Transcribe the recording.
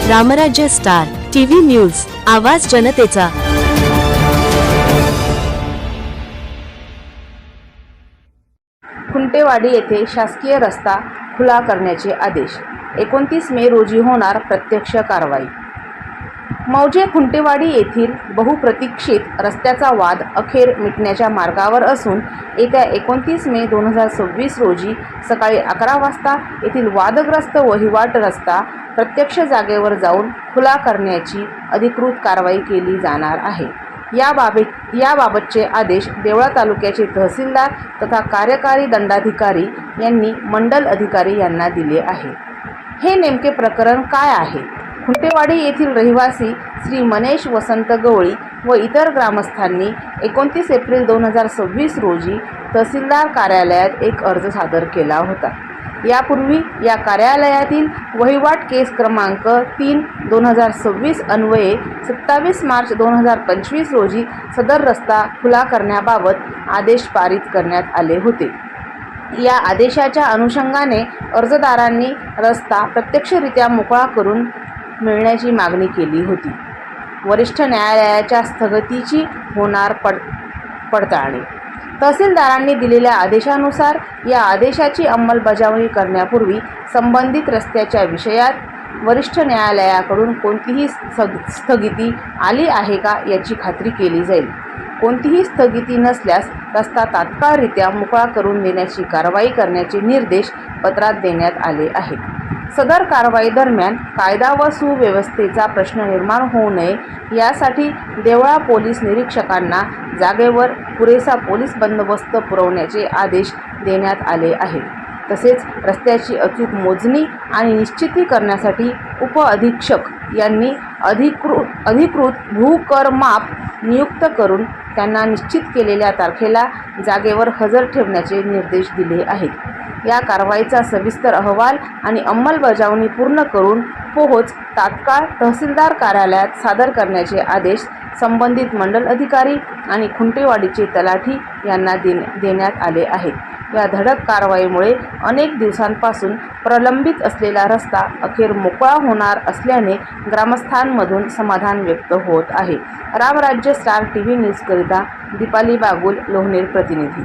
रामराज्य star TV news, आवाज जनतेचा। खुंटेवाडी येथे शासकीय रस्ता खुला करण्याचे आदेश। 29 मे रोजी होणार प्रत्यक्ष कारवाई। मौजे खुंटेवाडी येथील बहुप्रतीक्षित रस्त्याचा वाद अखेर मिटण्याच्या मार्गावर असून येत्या 29 मे 2026 रोजी सकाळी 11 वाजता येथील वादग्रस्त वहिवाट रस्ता प्रत्यक्ष जागेवर जाऊन खुला करण्याची अधिकृत कारवाई केली जाणार आहे। याबाबतचे आदेश देवळा तालुक्याचे तहसीलदार तथा कार्यकारी दंडाधिकारी यांनी मंडल अधिकारी यांना दिले आहे। हे नेमके प्रकरण काय आहे? खुंटेवाडी येथील रहिवासी श्री मनेश वसंत गवळी व इतर ग्रामस्थांनी 29 एप्रिल 2026 रोजी तहसीलदार कार्यालयात एक अर्ज सादर केला होता। यापूर्वी या कार्यालयातील वहिवाट केस क्रमांक 3/2026 अन्वये 27 मार्च 2025 रोजी सदर रस्ता खुला करण्याबाबत आदेश पारित करण्यात आले होते। या आदेशाच्या अनुषंगाने अर्जदारांनी रस्ता प्रत्यक्षरित्या मोकळा करून मिळण्याची मागणी केली होती। वरिष्ठ न्यायालयाच्या स्थगितीची होणार पडताळणी। तहसीलदारांनी दिलेल्या आदेशानुसार या आदेशाची अंमलबजावणी करण्यापूर्वी संबंधित रस्त्याच्या विषयात वरिष्ठ न्यायालयाकडून कोणतीही स्थगिती आली आहे का याची खात्री केली जाईल। कोणतीही स्थगिती नसल्यास रस्ता तात्काळरित्या मोकळा करून देण्याची कारवाई करण्याचे निर्देश पत्रात देण्यात आले आहेत। सदर कारवाई दरम्यान कायदा व सुव्यवस्थेचा प्रश्न निर्माण होऊ नये यासाठी देवळा पोलीस निरीक्षकांना जागेवर पुरेसा पोलीस बंदोबस्त पुरवण्याचे आदेश देण्यात आले आहेत। तसेच रस्त्याची अचूक मोजणी आणि निश्चिती करण्यासाठी उपअधीक्षक यांनी अधिकृत भूकरमाप नियुक्त करून त्यांना निश्चित केलेल्या तारखेला जागेवर हजर ठेवण्याचे निर्देश दिले आहेत। या कारवाईचा सविस्तर अहवाल आणि अंमलबजावणी पूर्ण करून पोहोच तात्काळ तहसीलदार कार्यालयात सादर करण्याचे आदेश संबंधित मंडल अधिकारी आणि खुंटेवाडीचे तलाठी यांना देण्यात आले आहेत। या धडक कारवाईमुळे अनेक दिवसांपासून प्रलंबित असलेला रस्ता अखेर मोकळा होणार असल्याने ग्रामस्थांमधून समाधान व्यक्त होत आहे। रामराज्य स्टार टीव्ही न्यूजकरिता दीपाली बागुल, लोहनेर प्रतिनिधी।